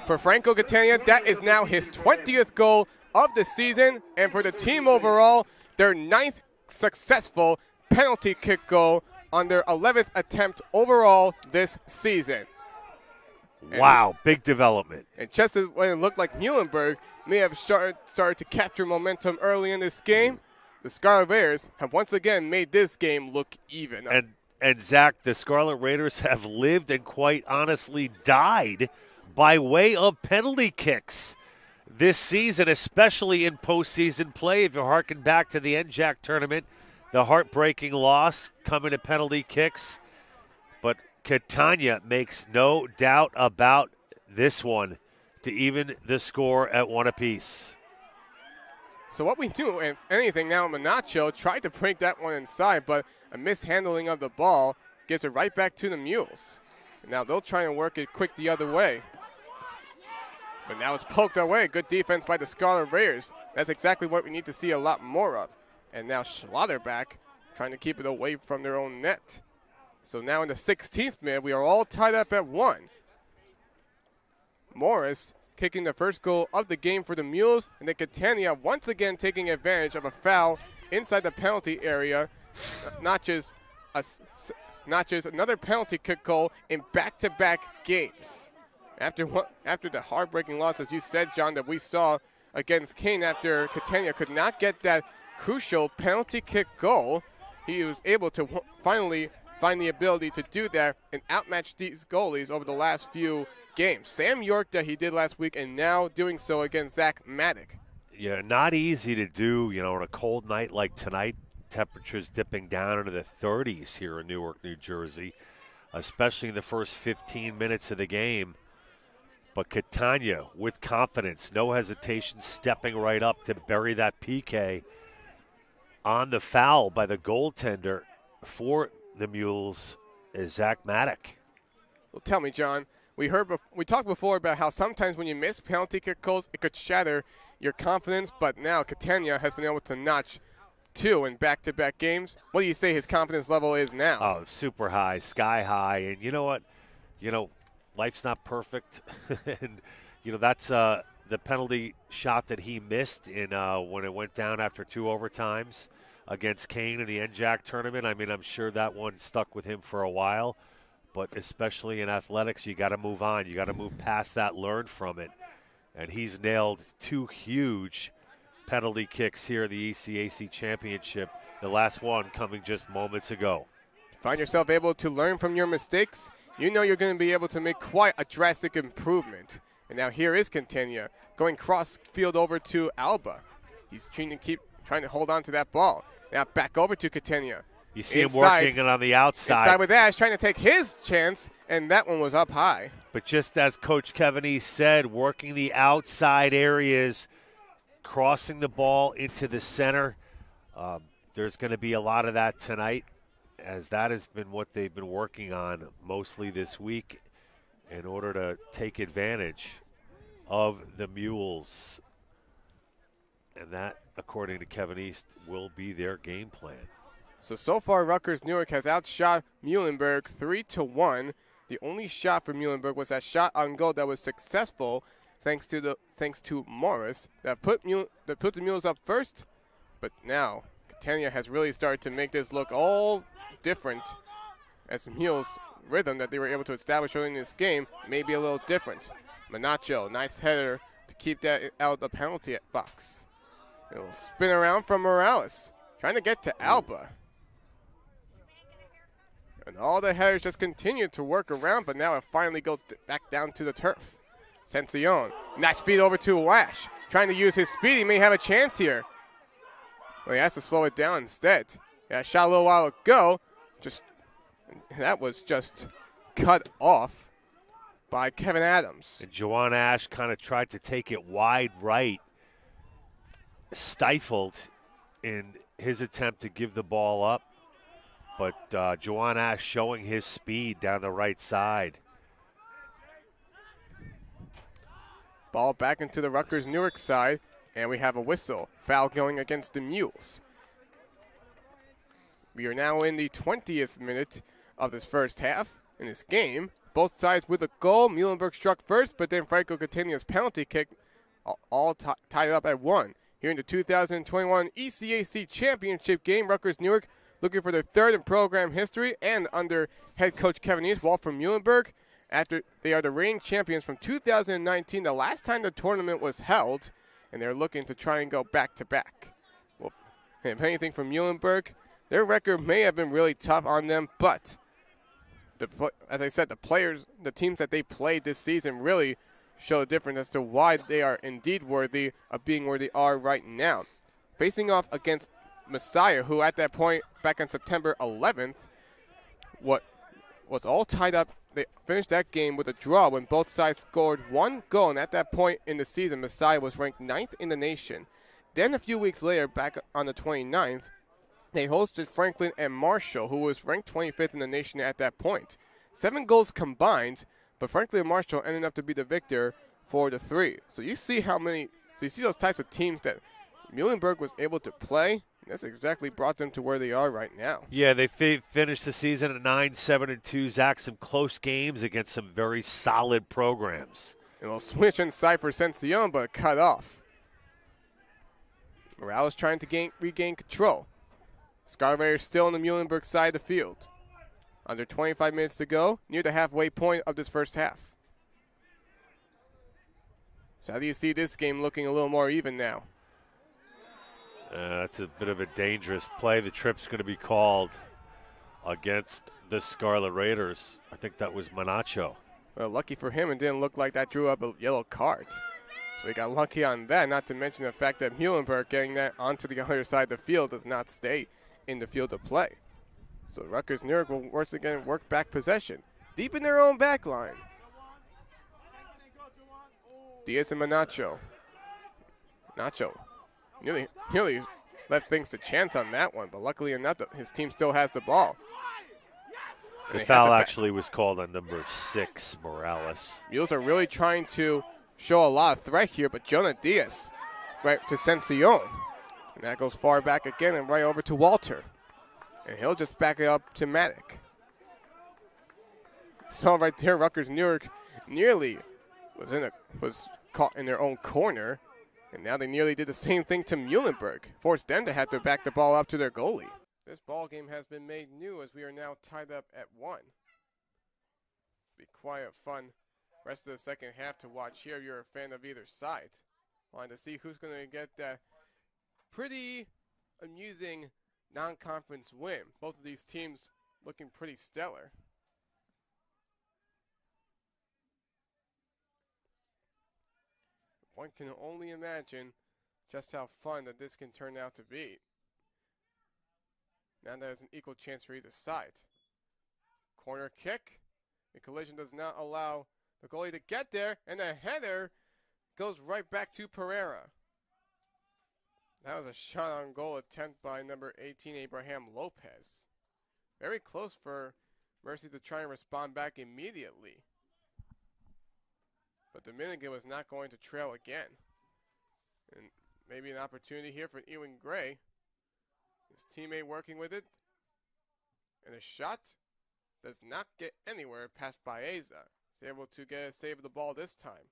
For Franco Catania, that is now his 20th goal of the season, and for the team overall, their 9th successful penalty kick goal on their 11th attempt overall this season. Wow, big development. And just as when it looked like Muhlenberg may have started to capture momentum early in this game, the Scarlet Raiders have once again made this game look even. And Zach, the Scarlet Raiders have lived and quite honestly died by way of penalty kicks this season, especially in postseason play. If you harken back to the NJAC tournament, the heartbreaking loss coming to penalty kicks. But Catania makes no doubt about this one to even the score at 1 apiece. So what we do, if anything, now Manacho tried to break that one inside, but a mishandling of the ball gives it right back to the Mules. And now they'll try and work it quick the other way. But now it's poked away. Good defense by the Scarlet Raiders. That's exactly what we need to see a lot more of. And now Schlotterback trying to keep it away from their own net. So now in the 16th minute, we are all tied up at 1. Morris kicking the first goal of the game for the Mules, and then Catania once again taking advantage of a foul inside the penalty area. Not just another penalty kick goal in back-to-back games. After the heartbreaking loss, as you said, John, that we saw against Kane after Catania could not get that crucial penalty kick goal, he was able to finally find the ability to do that and outmatch these goalies over the last few games. Sam York that he did last week, and now doing so against Zach Maddock. Yeah, not easy to do, on a cold night like tonight. Temperatures dipping down into the 30s here in Newark, New Jersey, especially in the first 15 minutes of the game. But Catania, with confidence, no hesitation, stepping right up to bury that PK on the foul by the goaltender for the Mules is Zach Maddock. Well, tell me, John, we talked before about how sometimes when you miss penalty kick goals, it could shatter your confidence, but now Catania has been able to notch 2 in back-to-back games. What do you say his confidence level is now? Oh, super high, sky high. And you know what? Life's not perfect. And, that's the penalty shot that he missed in when it went down after 2 overtimes against Kane in the NJAC tournament. I mean, I'm sure that one stuck with him for a while. But especially in athletics, you got to move on. You got to move past that, learn from it. And he's nailed 2 huge penalty kicks here in the ECAC championship, the last one coming just moments ago. Find yourself able to learn from your mistakes, you know you're going to be able to make quite a drastic improvement. And now here is Catania going cross field over to Alba. He's trying to hold on to that ball. Now back over to Catania. You see him working it on the outside. Inside with Ash, trying to take his chance, and that one was up high. But just as Coach Kevin E. said, working the outside areas, crossing the ball into the center. There's going to be a lot of that tonight, as that has been what they've been working on mostly this week in order to take advantage of the Mules. And that, according to Kevin East, will be their game plan. So far, Rutgers-Newark has outshot Muhlenberg 3-1. The only shot for Muhlenberg was that shot on goal that was successful, thanks to Morris, that put the Mules up first. But now Catania has really started to make this look all different, as the Mules' rhythm that they were able to establish early in this game may be a little different. Manacho, nice header to keep that out of the penalty box. A little spin around from Morales, trying to get to Alba. And all the headers just continue to work around, but now it finally goes back down to the turf. Sencion, nice feed over to Wash. Trying to use his speed, he may have a chance here. Well, he has to slow it down instead. Yeah, shot a little while ago. That was just cut off by Kevin Adams. And Juwan Ash kind of tried to take it wide right, stifled in his attempt to give the ball up. But Juwan Ash showing his speed down the right side. Ball back into the Rutgers-Newark side, and we have a whistle. Foul going against the Mules. We are now in the 20th minute of this first half in this game. both sides with a goal. Muhlenberg struck first, but then Franco Catania's penalty kick all tied up at 1. Here in the 2021 ECAC Championship game, Rutgers-Newark looking for their third in program history and under head coach Kevin Eastwall from Muhlenberg. After they are the reigning champions from 2019, the last time the tournament was held, and they're looking to try and go back-to-back. Well, if anything from Muhlenberg, their record may have been really tough on them, but as I said, the teams that they played this season really show a difference as to why they are indeed worthy of being where they are right now. Facing off against Messiah, who at that point, back on September 11th, what was all tied up. They finished that game with a draw when both sides scored 1 goal, and at that point in the season, Messiah was ranked 9th in the nation. Then a few weeks later, back on the 29th, they hosted Franklin and Marshall, who was ranked 25th in the nation at that point. 7 goals combined, but Franklin and Marshall ended up to be the victor for the 3. So you see those types of teams that Muhlenberg was able to play, and that's exactly brought them to where they are right now. Yeah, they finished the season at 9-7-2. Zach, some close games against some very solid programs. And they'll switch inside for Sencion, but cut off. Morales trying to regain control. Scarlet Raiders still on the Muhlenberg side of the field. Under 25 minutes to go, near the halfway point of this first half. So how do you see this game looking a little more even now? That's a bit of a dangerous play. The trip's going to be called against the Scarlet Raiders. I think that was Manacho. Well, lucky for him, it didn't look like that drew up a yellow card. So he got lucky on that, not to mention the fact that Muhlenberg getting that onto the other side of the field does not stay in the field of play. So Rutgers-Newark will once again work back possession, deep in their own back line. Diaz and Manacho. Nacho nearly left things to chance on that one, but luckily enough, his team still has the ball. The foul actually was called on number 6, Morales. Mules are really trying to show a lot of threat here, but Jonah Diaz right to Sencion. And that goes far back again and right over to Walter. And he'll just back it up to Maddock. So right there, Rutgers-Newark nearly was caught in their own corner. And now they nearly did the same thing to Muhlenberg, forced them to have to back the ball up to their goalie. This ball game has been made new as we are now tied up at 1. Be quiet, fun rest of the second half to watch here. You're a fan of either side. Wanted to see who's going to get that pretty amusing non-conference win. Both of these teams looking pretty stellar. One can only imagine just how fun that this can turn out to be. Now there's an equal chance for either side. Corner kick. The collision does not allow the goalie to get there, and the header goes right back to Pereira. That was a shot on goal attempt by number 18, Abraham Lopez. Very close for Mercy to try and respond back immediately. But Dominican was not going to trail again. And maybe an opportunity here for Ewan Gray. His teammate working with it. And a shot does not get anywhere past Baeza. He's able to get a save of the ball this time.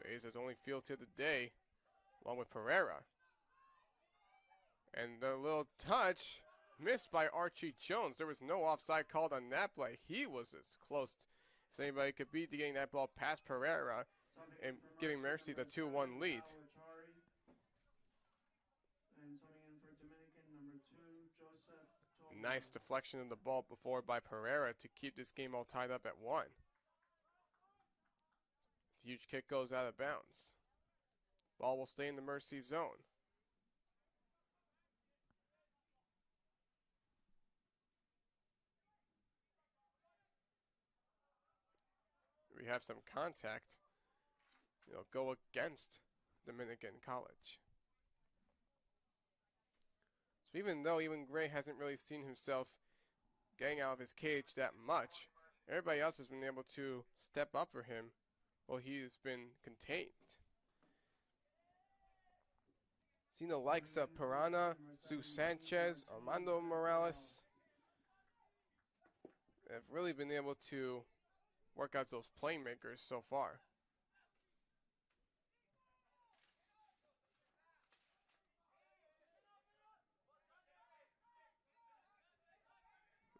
Baeza's only field to the day, along with Pereira. And the little touch missed by Archie Jones. There was no offside called on that play. He was as close as anybody could be to getting that ball past Pereira and giving Mercy the 2-1 lead. Nice deflection of the ball before by Pereira to keep this game all tied up at 1. The huge kick goes out of bounds. Ball will stay in the Mercy zone. We have some contact. Go against Dominican College. So even though Gray hasn't really seen himself getting out of his cage that much, everybody else has been able to step up for him while he has been contained. Seen the likes of Piranha, Sue Sanchez, Armando Morales have really been able to work out those playmakers so far.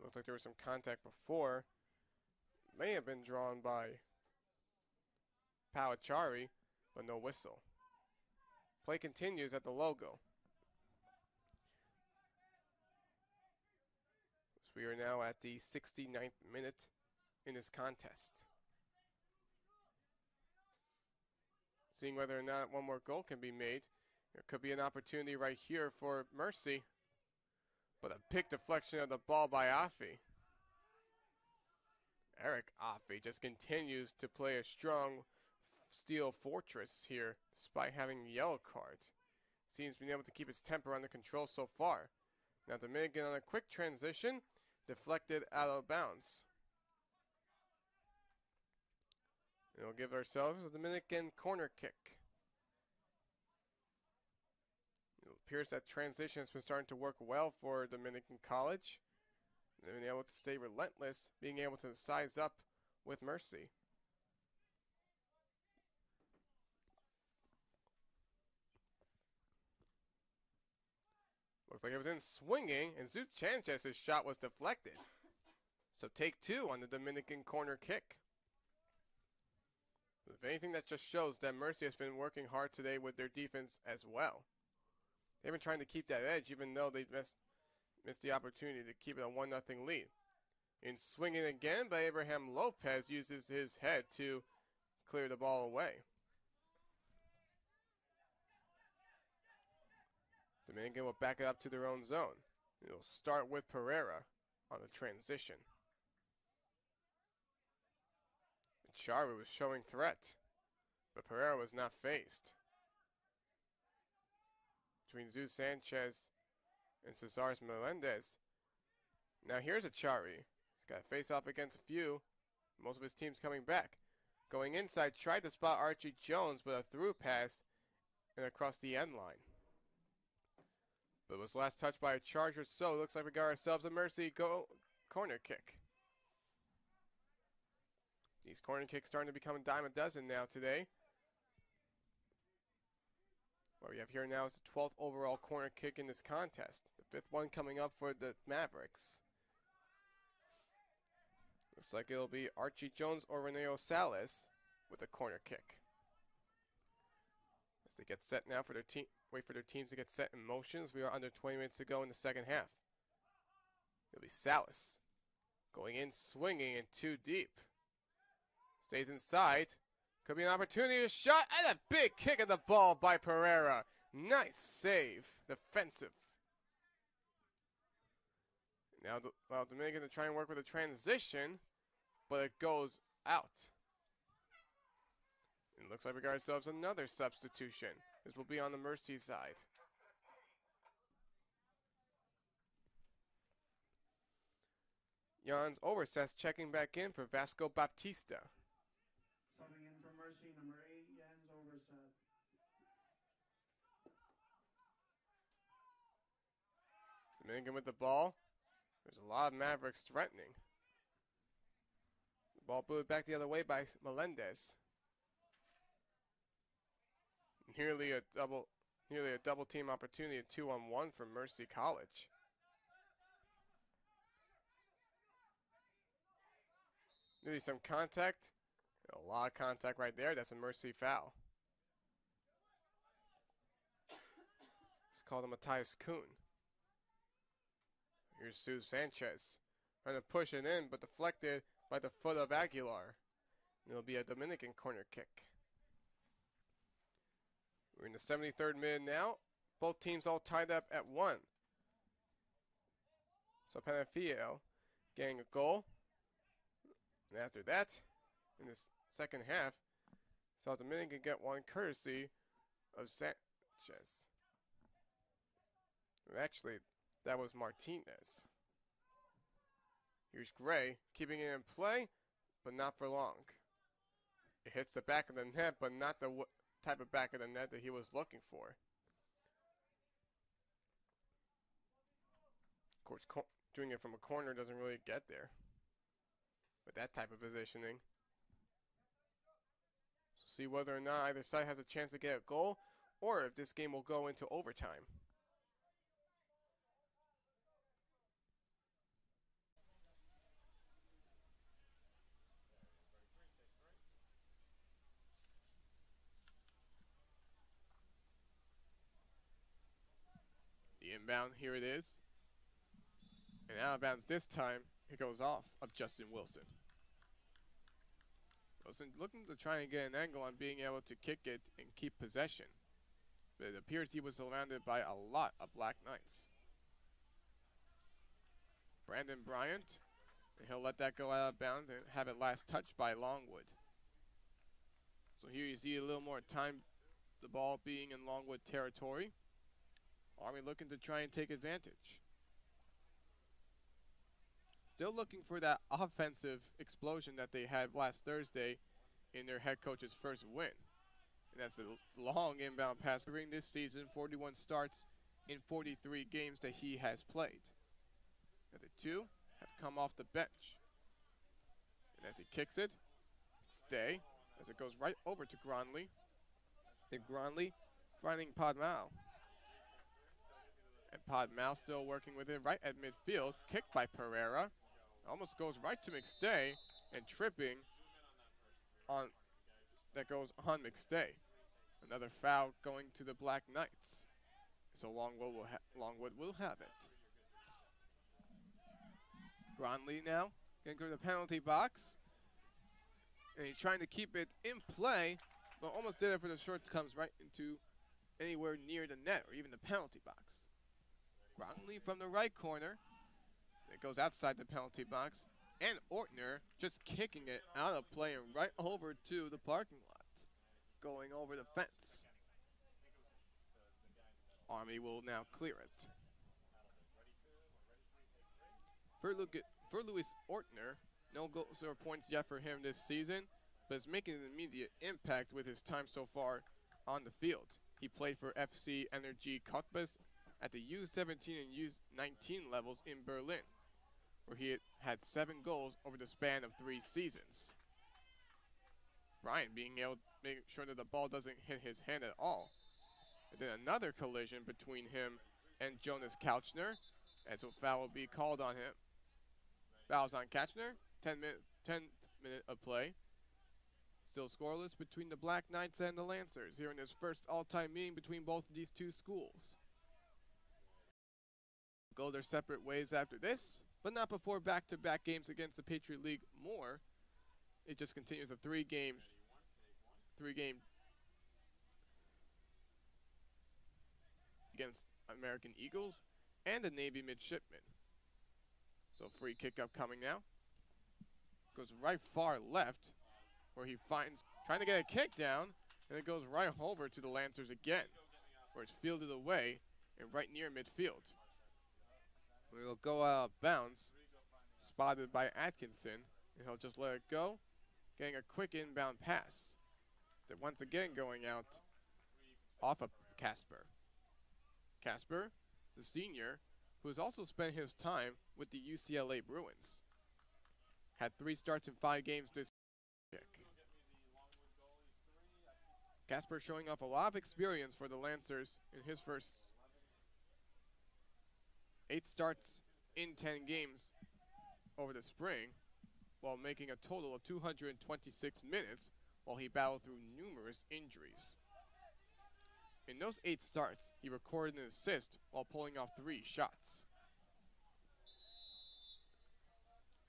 Looks like there was some contact before. May have been drawn by Palachari, but no whistle. Play continues at the logo. So we are now at the 69th minute in this contest. Seeing whether or not one more goal can be made. There could be an opportunity right here for Mercy. But a pick deflection of the ball by Afi. Eric Afi just continues to play a strong steel fortress here, despite having yellow cards. Seems been able to keep his temper under control so far. Now Dominican on a quick transition, deflected out of bounds. And we'll give ourselves a Dominican corner kick. It appears that transition has been starting to work well for Dominican College. They've been able to stay relentless, being able to size up with Mercy. Looks like it was in swinging, and Zute Sanchez's shot was deflected. So take two on the Dominican corner kick. If anything, that just shows that Mercy has been working hard today with their defense as well. They've been trying to keep that edge, even though they missed the opportunity to keep it a 1-0 lead. In swinging again, but Abraham Lopez uses his head to clear the ball away. Dominican will back it up to their own zone. It'll start with Pereira on the transition. Chari was showing threat, but Pereira was not faced. Between Zute Sanchez and Cesar Melendez. Now here's Achari. He's got a face-off against a few. Most of his team's coming back. Going inside, tried to spot Archie Jones, but a through pass and across the end line. But it was last touched by a Charger, so it looks like we got ourselves a Mercy corner kick. These corner kicks starting to become a dime a dozen now today. What we have here now is the 12th overall corner kick in this contest. The 5th one coming up for the Mavericks. Looks like it'll be Archie Jones or Reneo Salas with a corner kick. As they get set now for their team, wait for their teams to get set in motions. We are under 20 minutes to go in the second half. It'll be Salas going in, swinging, and too deep. Stays inside. Could be an opportunity to shot, and a big kick at the ball by Pereira. Nice save. Defensive. Now Dominican to try and work with a transition, but it goes out. It looks like we got ourselves another substitution. This will be on the Mercy side. Jans Overseth checking back in for Vasco Baptista. Subbing in for Mercy, number 8, Jens Overseth. Dominican with the ball. There's a lot of Mavericks threatening. The ball booted back the other way by Melendez. Nearly a double team opportunity, a 2-on-1 for Mercy College. Nearly some contact. A lot of contact right there. That's a Mercy foul. It's called a Matthias Kuhn. Here's Sue Sanchez. Trying to push it in, but deflected by the foot of Aguilar. And it'll be a Dominican corner kick. We're in the 73rd minute now. Both teams all tied up at 1. So Penafiel getting a goal. And after that, in this second half, South Dominican get one courtesy of Sanchez. Actually, that was Martinez. Here's Gray, keeping it in play, but not for long. It hits the back of the net, but not the type of back of the net that he was looking for. Of course, doing it from a corner doesn't really get there with that type of positioning. So see whether or not either side has a chance to get a goal or if this game will go into overtime. The inbound, here it is. And out of bounds this time, it goes off of Justin Wilson. Wilson looking to try and get an angle on being able to kick it and keep possession. But it appears he was surrounded by a lot of Black Knights. Brandon Bryant, and he'll let that go out of bounds and have it last touched by Longwood. So here you see a little more time, the ball being in Longwood territory. Army looking to try and take advantage. Still looking for that offensive explosion that they had last Thursday in their head coach's first win. And that's the long inbound pass during this season, 41 starts in 43 games that he has played. And the two have come off the bench. And as he kicks it, stay, as it goes right over to Gronley. Then Gronley finding Podmao. And Podmao still working with it right at midfield. Kicked by Pereira. Almost goes right to McStay and tripping on that goes on McStay. Another foul going to the Black Knights. So Longwood will have it. Gronley now going to go to the penalty box. And he's trying to keep it in play, but almost did it for the short comes right into anywhere near the net or even the penalty box. Gronley from the right corner. It goes outside the penalty box. And Ortner just kicking it out of play and right over to the parking lot. Going over the fence. Army will now clear it. For Louis Ortner, no goals or points yet for him this season, but is making an immediate impact with his time so far on the field. He played for FC Energy Cottbus at the U17 and U19 levels in Berlin, where he had 7 goals over the span of 3 seasons. Bryant being able to make sure that the ball doesn't hit his hand at all. And then another collision between him and Jonas Couchner, as a foul will be called on him. Fouls on Couchner, 10th minute of play. Still scoreless between the Black Knights and the Lancers here in this first all-time meeting between both of these two schools. Go their separate ways after this, but not before back-to-back games against the Patriot League more. It just continues a three-game against American Eagles and the Navy Midshipmen. So free kick up coming now. Goes right far left, where he finds, trying to get a kick down, and it goes right over to the Lancers again, where it's fielded away and right near midfield. We'll go out of bounds, spotted by Atkinson, and he'll just let it go, getting a quick inbound pass. That once again going out off of Casper. Casper, the senior, who has also spent his time with the UCLA Bruins. Had 3 starts in 5 games this kick. Casper showing off a lot of experience for the Lancers in his first 8 starts in 10 games over the spring, while making a total of 226 minutes while he battled through numerous injuries. In those 8 starts, he recorded an assist while pulling off 3 shots.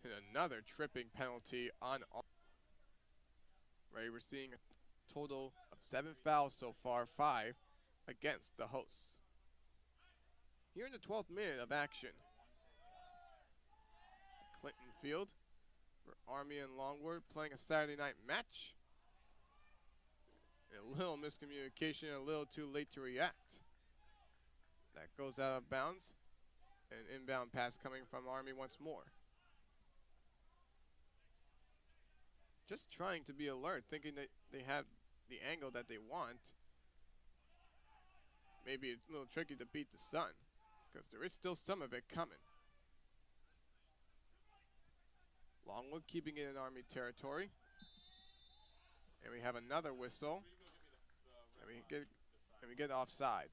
And another tripping penalty on Ray. We're seeing a total of 7 fouls so far, 5 against the hosts. Here in the 12th minute of action, Clinton Field, for Army and Longwood playing a Saturday night match. A little miscommunication, a little too late to react. That goes out of bounds. An inbound pass coming from Army once more. Just trying to be alert, thinking that they have the angle that they want. Maybe it's a little tricky to beat the sun, because there is still some of it coming. Longwood keeping it in Army territory. And we have another whistle. And we get offside.